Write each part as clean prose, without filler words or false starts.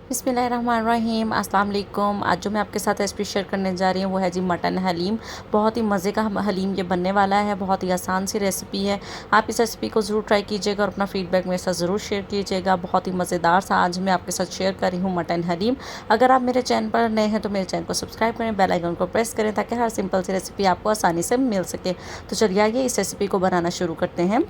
बिस्मिल्लाहिर्रहमानिर्रहीम अस्सलाम वालेकुम। आज जो मैं आपके साथ रेसिपी शेयर करने जा रही हूँ वो है जी मटन हलीम। बहुत ही मज़े का हलीम ये बनने वाला है। बहुत ही आसान सी रेसिपी है। आप इस रेसिपी को ज़रूर ट्राई कीजिएगा और अपना फीडबैक मेरे साथ ज़रूर शेयर कीजिएगा। बहुत ही मज़ेदार सा आज मैं आपके साथ शेयर कर रही हूँ मटन हलीम। अगर आप मेरे चैनल पर नए हैं तो मेरे चैनल को सब्सक्राइब करें, बेल आइकन को प्रेस करें ताकि हर सिंपल सी रेसिपी आपको आसानी से मिल सके। तो चलिए आइए इस रेसिपी को बनाना शुरू करते हैं।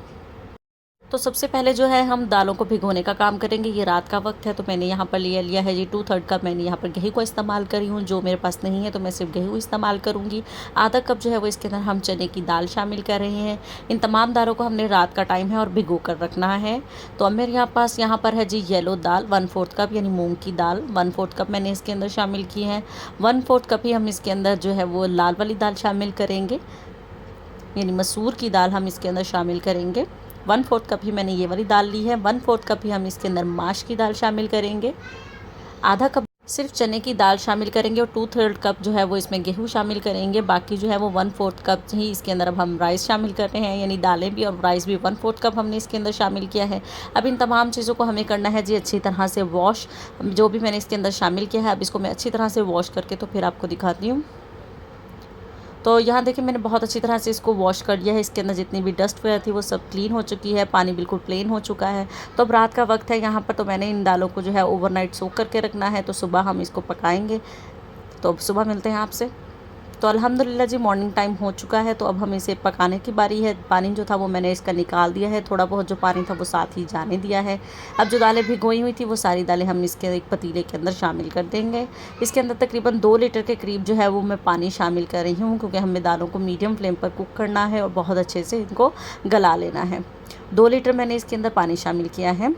तो सबसे पहले जो है हम दालों को भिगोने का काम करेंगे। ये रात का वक्त है तो मैंने यहाँ पर लिया है जी 2/3 कप मैंने यहाँ पर गेहूं को इस्तेमाल करी हूँ। जो मेरे पास नहीं है तो मैं सिर्फ गेहूं इस्तेमाल करूँगी। आधा कप जो है वो इसके अंदर हम चने की दाल शामिल कर रहे हैं। इन तमाम दालों को हमने रात का टाइम है और भिगो कर रखना है। तो अब मेरे पास यहाँ पर है जी येलो दाल 1/4 कप यानी मूँग की दाल 1/4 कप मैंने इसके अंदर शामिल की है। 1/4 कप ही हम इसके अंदर जो है वो लाल वाली दाल शामिल करेंगे, यानी मसूर की दाल हम इसके अंदर शामिल करेंगे। 1/4 कप ही मैंने ये वाली दाल ली है। 1/4 कप ही हम इसके अंदर माश की दाल शामिल करेंगे। आधा कप सिर्फ चने की दाल शामिल करेंगे और 2/3 कप जो है वो इसमें गेहूं शामिल करेंगे। बाकी जो है वो 1/4 कप ही इसके अंदर अब हम राइस शामिल कर रहे हैं, यानी दालें भी और राइस भी 1/4 कप हमने इसके अंदर शामिल किया है। अब इन तमाम चीज़ों को हमें करना है जी अच्छी तरह से वॉश। जो भी मैंने इसके अंदर शामिल किया है अब इसको मैं अच्छी तरह से वॉश करके तो फिर आपको दिखाती हूँ। तो यहाँ देखिए मैंने बहुत अच्छी तरह से इसको वॉश कर लिया है। इसके अंदर जितनी भी डस्ट वगैरह थी वो सब क्लीन हो चुकी है। पानी बिल्कुल प्लेन हो चुका है। तो अब रात का वक्त है यहाँ पर, तो मैंने इन दालों को जो है ओवरनाइट सोक करके रखना है। तो सुबह हम इसको पकाएंगे। तो अब सुबह मिलते हैं आपसे। तो अल्हम्दुलिल्लाह जी मॉर्निंग टाइम हो चुका है। तो अब हम इसे पकाने की बारी है। पानी जो था वो मैंने इसका निकाल दिया है। थोड़ा बहुत जो पानी था वो साथ ही जाने दिया है। अब जो दालें भिगोई हुई थी वो सारी दालें हम इसके एक पतीले के अंदर शामिल कर देंगे। इसके अंदर तकरीबन 2 लीटर के करीब जो है वो मैं पानी शामिल कर रही हूँ, क्योंकि हमें दालों को मीडियम फ्लेम पर कुक करना है और बहुत अच्छे से इनको गला लेना है। 2 लीटर मैंने इसके अंदर पानी शामिल किया है।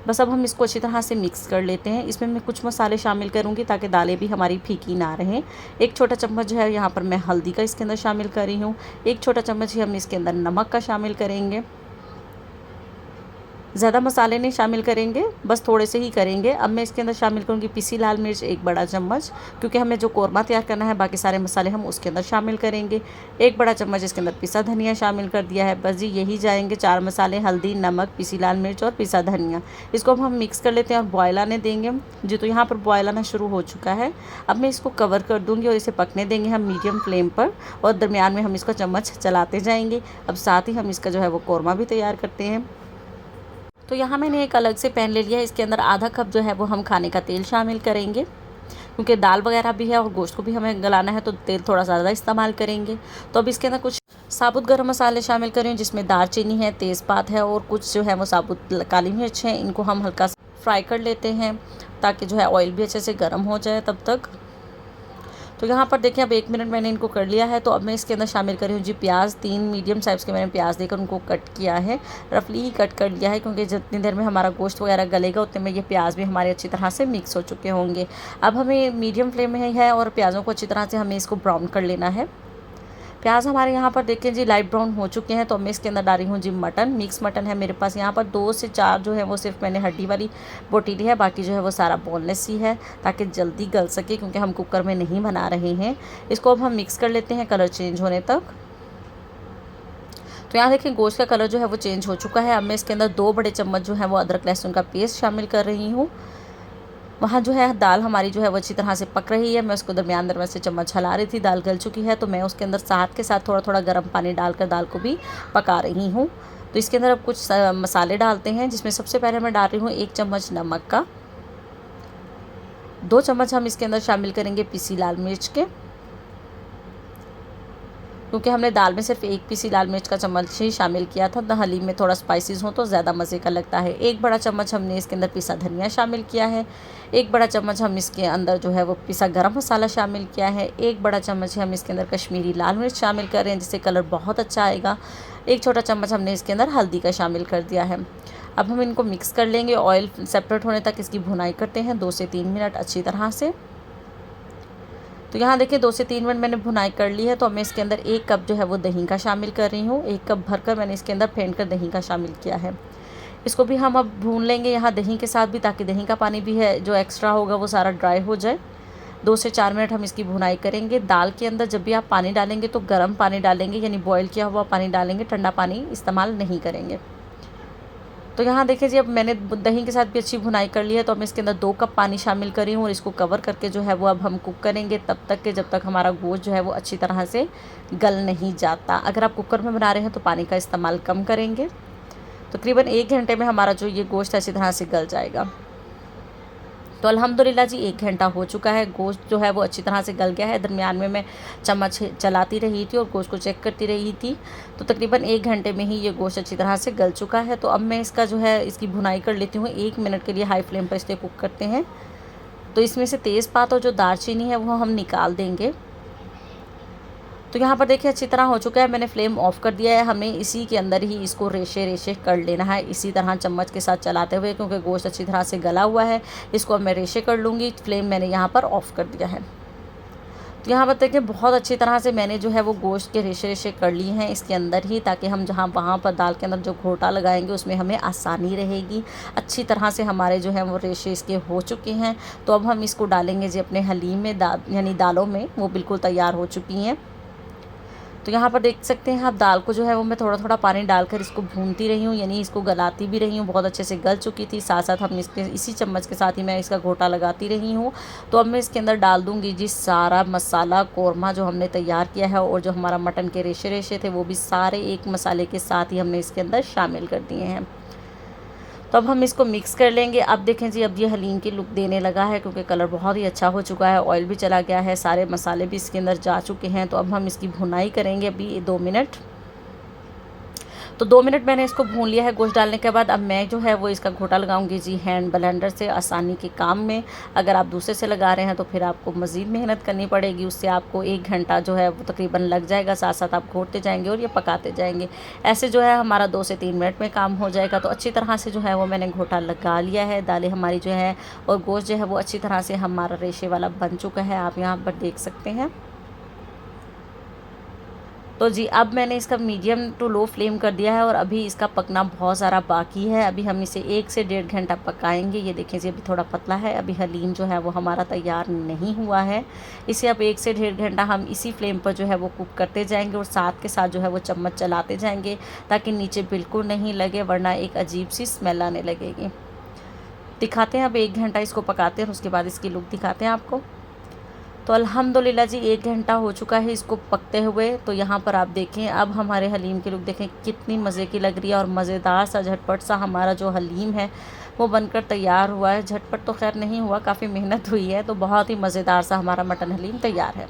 बस अब हम इसको अच्छी तरह से मिक्स कर लेते हैं। इसमें मैं कुछ मसाले शामिल करूँगी ताकि दालें भी हमारी फीकी ना रहें। 1 छोटा चम्मच जो है यहाँ पर मैं हल्दी का इसके अंदर शामिल कर रही हूँ। 1 छोटा चम्मच ही हम इसके अंदर नमक का शामिल करेंगे। ज़्यादा मसाले नहीं शामिल करेंगे, बस थोड़े से ही करेंगे। अब मैं इसके अंदर शामिल करूँगी पिसी लाल मिर्च 1 बड़ा चम्मच, क्योंकि हमें जो कोरमा तैयार करना है बाकी सारे मसाले हम उसके अंदर शामिल करेंगे। 1 बड़ा चम्मच इसके अंदर पिसा धनिया शामिल कर दिया है। बस जी यही जाएंगे 4 मसाले, हल्दी, नमक, पिसी लाल मिर्च और पिसा धनिया। इसको हम मिक्स कर लेते हैं और बॉयल आने देंगे जी। तो यहाँ पर बॉयल आना शुरू हो चुका है। अब मैं इसको कवर कर दूँगी और इसे पकने देंगे हम मीडियम फ्लेम पर, और दरमियान में हम इसका चम्मच चलाते जाएंगे। अब साथ ही हम इसका जो है वो कोरमा भी तैयार करते हैं। तो यहाँ मैंने एक अलग से पैन ले लिया है। इसके अंदर आधा कप जो है वो हम खाने का तेल शामिल करेंगे, क्योंकि दाल वगैरह भी है और गोश्त को भी हमें गलाना है तो तेल थोड़ा ज़्यादा इस्तेमाल करेंगे। तो अब इसके अंदर कुछ साबुत गरम मसाले शामिल करें, जिसमें दालचीनी है, तेज़पात है और कुछ जो है वो साबुत काली मिर्च है। इनको हम हल्का सा फ्राई कर लेते हैं ताकि जो है ऑयल भी अच्छे से गर्म हो जाए तब तक। तो यहाँ पर देखिए अब 1 मिनट मैंने इनको कर लिया है। तो अब मैं इसके अंदर शामिल कर रही हूँ जी प्याज। 3 मीडियम साइज़ के मैंने प्याज देकर उनको कट किया है, रफली ही कट कर लिया है, क्योंकि जितनी देर में हमारा गोश्त वगैरह गलेगा उतने में ये प्याज भी हमारे अच्छी तरह से मिक्स हो चुके होंगे। अब हमें मीडियम फ्लेम में है और प्याज़ों को अच्छी तरह से हमें इसको ब्राउन कर लेना है। प्याज हमारे यहाँ पर देखिए जी लाइट ब्राउन हो चुके हैं। तो मैं इसके अंदर डाल रही हूँ जी मटन। मिक्स मटन है मेरे पास यहाँ पर। 2 से 4 जो है वो सिर्फ मैंने हड्डी वाली बोटी ली है, बाकी जो है वो सारा बोनलेस ही है ताकि जल्दी गल सके, क्योंकि हम कुकर में नहीं बना रहे हैं। इसको अब हम मिक्स कर लेते हैं कलर चेंज होने तक। तो यहाँ देखिए गोश्त का कलर जो है वो चेंज हो चुका है। अब मैं इसके अंदर 2 बड़े चम्मच जो है वो अदरक लहसुन का पेस्ट शामिल कर रही हूँ। वहाँ जो है दाल हमारी जो है वो अच्छी तरह से पक रही है। मैं उसको दरमियान से चम्मच हिला रही थी। दाल गल चुकी है तो मैं उसके अंदर साथ के साथ थोड़ा थोड़ा गर्म पानी डालकर दाल को भी पका रही हूँ। तो इसके अंदर अब कुछ मसाले डालते हैं, जिसमें सबसे पहले मैं डाल रही हूँ 1 चम्मच नमक का। 2 चम्मच हम इसके अंदर शामिल करेंगे पिसी लाल मिर्च के, क्योंकि हमने दाल में सिर्फ 1 पीसी लाल मिर्च का चम्मच ही शामिल किया था। तो हलीम में थोड़ा स्पाइसेस हो तो ज़्यादा मज़े का लगता है। 1 बड़ा चम्मच हमने इसके अंदर पिसा धनिया शामिल किया है। 1 बड़ा चम्मच हम इसके अंदर जो है वो पिसा गरम मसाला शामिल किया है। 1 बड़ा चम्मच हम इसके अंदर कश्मीरी लाल मिर्च शामिल कर रहे हैं, जिससे कलर बहुत अच्छा आएगा। 1 छोटा चम्मच हमने इसके अंदर हल्दी का शामिल कर दिया है। अब हम इनको मिक्स कर लेंगे। ऑयल सेपरेट होने तक इसकी भुनाई करते हैं 2 से 3 मिनट अच्छी तरह से। तो यहाँ देखिए 2 से 3 मिनट मैंने भुनाई कर ली है। तो मैं इसके अंदर 1 कप जो है वो दही का शामिल कर रही हूँ। 1 कप भरकर मैंने इसके अंदर फेंट कर दही का शामिल किया है। इसको भी हम अब भून लेंगे यहाँ दही के साथ भी, ताकि दही का पानी भी है जो एक्स्ट्रा होगा वो सारा ड्राई हो जाए। 2 से 4 मिनट हम इसकी भुनाई करेंगे। दाल के अंदर जब भी आप पानी डालेंगे तो गर्म पानी डालेंगे, यानी बॉयल किया हुआ पानी डालेंगे, ठंडा पानी इस्तेमाल नहीं करेंगे। तो यहाँ देखिए जी, अब मैंने दही के साथ भी अच्छी भुनाई कर ली है, तो मैं इसके अंदर 2 कप पानी शामिल करी हूँ और इसको कवर करके जो है वो अब हम कुक करेंगे तब तक के जब तक हमारा गोश्त जो है वो अच्छी तरह से गल नहीं जाता। अगर आप कुकर में बना रहे हैं तो पानी का इस्तेमाल कम करेंगे। तकरीबन 1 घंटे में हमारा जो ये गोश्त अच्छी तरह से गल जाएगा। तो अल्हम्दुलिल्लाह जी 1 घंटा हो चुका है, गोश्त जो है वो अच्छी तरह से गल गया है। दरमियान में मैं चम्मच चलाती रही थी और गोश्त को चेक करती रही थी। तो तकरीबन 1 घंटे में ही ये गोश्त अच्छी तरह से गल चुका है। तो अब मैं इसका जो है इसकी भुनाई कर लेती हूँ। 1 मिनट के लिए हाई फ्लेम पर इसे कुक करते हैं। तो इसमें से तेज़पात और जो दालचीनी है वो हम निकाल देंगे। तो यहाँ पर देखिए अच्छी तरह हो चुका है, मैंने फ्लेम ऑफ़ कर दिया है। हमें इसी के अंदर ही इसको रेशे रेशे कर लेना है, इसी तरह चम्मच के साथ चलाते हुए, क्योंकि गोश्त अच्छी तरह से गला हुआ है। इसको अब मैं रेशे कर लूँगी। फ्लेम मैंने यहाँ पर ऑफ़ कर दिया है। तो यहाँ पर देखिए बहुत अच्छी तरह से मैंने जो है वो गोश्त के रेशे रेशे कर लिए हैं इसके अंदर ही, ताकि हम जहाँ वहाँ पर दाल के अंदर जो घोटा लगाएंगे उसमें हमें आसानी रहेगी। अच्छी तरह से हमारे जो है वो रेशे इसके हो चुके हैं। तो अब हम इसको डालेंगे जी अपने हलीम में, यानी दालों में, वो बिल्कुल तैयार हो चुकी हैं। तो यहाँ पर देख सकते हैं आप, दाल को जो है वो मैं थोड़ा थोड़ा पानी डालकर इसको भूनती रही हूँ, यानी इसको गलाती भी रही हूँ। बहुत अच्छे से गल चुकी थी। साथ साथ हम इसके इसी चम्मच के साथ ही मैं इसका घोटा लगाती रही हूँ। तो अब मैं इसके अंदर डाल दूँगी जी सारा मसाला कोरमा जो हमने तैयार किया है, और जो हमारा मटन के रेशे रेशे थे वो भी सारे एक मसाले के साथ ही हमने इसके अंदर शामिल कर दिए हैं। तो अब हम इसको मिक्स कर लेंगे। अब देखें जी, अब ये हलीम की लुक देने लगा है, क्योंकि कलर बहुत ही अच्छा हो चुका है, ऑयल भी चला गया है, सारे मसाले भी इसके अंदर जा चुके हैं। तो अब हम इसकी भुनाई करेंगे अभी 2 मिनट। तो 2 मिनट मैंने इसको भून लिया है गोश्त डालने के बाद। अब मैं जो है वो इसका घोटा लगाऊंगी जी हैंड ब्लेंडर से, आसानी के काम में। अगर आप दूसरे से लगा रहे हैं तो फिर आपको मज़ीद मेहनत करनी पड़ेगी, उससे आपको 1 घंटा जो है वो तकरीबन लग जाएगा। साथ साथ आप घोटते जाएंगे और ये पकाते जाएंगे। ऐसे जो है हमारा 2 से 3 मिनट में काम हो जाएगा। तो अच्छी तरह से जो है वो मैंने घोटा लगा लिया है। दालें हमारी जो है और गोश्त जो है वो अच्छी तरह से हमारा रेशे वाला बन चुका है, आप यहाँ पर देख सकते हैं। तो जी अब मैंने इसका मीडियम टू लो फ्लेम कर दिया है, और अभी इसका पकना बहुत सारा बाकी है। अभी हम इसे 1 से 1.5 घंटा पकाएंगे। ये देखें जी अभी थोड़ा पतला है, अभी हलीम जो है वो हमारा तैयार नहीं हुआ है। इसे अब 1 से 1.5 घंटा हम इसी फ्लेम पर जो है वो कुक करते जाएंगे, और साथ के साथ जो है वो चम्मच चलाते जाएंगे, ताकि नीचे बिल्कुल नहीं लगे, वरना एक अजीब सी स्मेल आने लगेगी। दिखाते हैं अब 1 घंटा इसको पकाते हैं, और उसके बाद इसकी लुक दिखाते हैं आपको। तो अल्हम्दुलिल्लाह जी 1 घंटा हो चुका है इसको पकते हुए। तो यहाँ पर आप देखें, अब हमारे हलीम की लुक देखें कितनी मज़े की लग रही है, और मज़ेदार सा झटपट सा हमारा जो हलीम है वो बनकर तैयार हुआ है। झटपट तो खैर नहीं हुआ, काफ़ी मेहनत हुई है। तो बहुत ही मज़ेदार सा हमारा मटन हलीम तैयार है।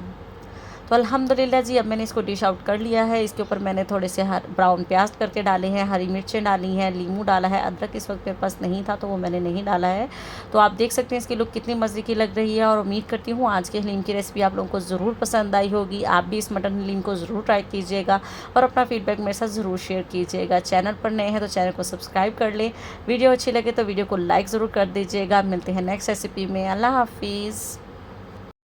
तो अल्हम्दुलिल्लाह जी अब मैंने इसको डिश आउट कर लिया है। इसके ऊपर मैंने थोड़े से ब्राउन प्याज करके डाले हैं, हरी मिर्चें डाली हैं, लीमू डाला है। अदरक इस वक्त मेरे पास नहीं था तो वो मैंने नहीं डाला है। तो आप देख सकते हैं इसकी लुक कितनी मज़े की लग रही है, और उम्मीद करती हूँ आज के हलीम की रेसिपी आप लोगों को ज़रूर पसंद आई होगी। आप भी इस मटन हलीम को ज़रूर ट्राई कीजिएगा, और अपना फीडबैक मेरे साथ ज़रूर शेयर कीजिएगा। चैनल पर नए हैं तो चैनल को सब्सक्राइब कर लें। वीडियो अच्छी लगे तो वीडियो को लाइक ज़रूर कर दीजिएगा। मिलते हैं नेक्स्ट रेसिपी में। अल्लाह हाफिज़।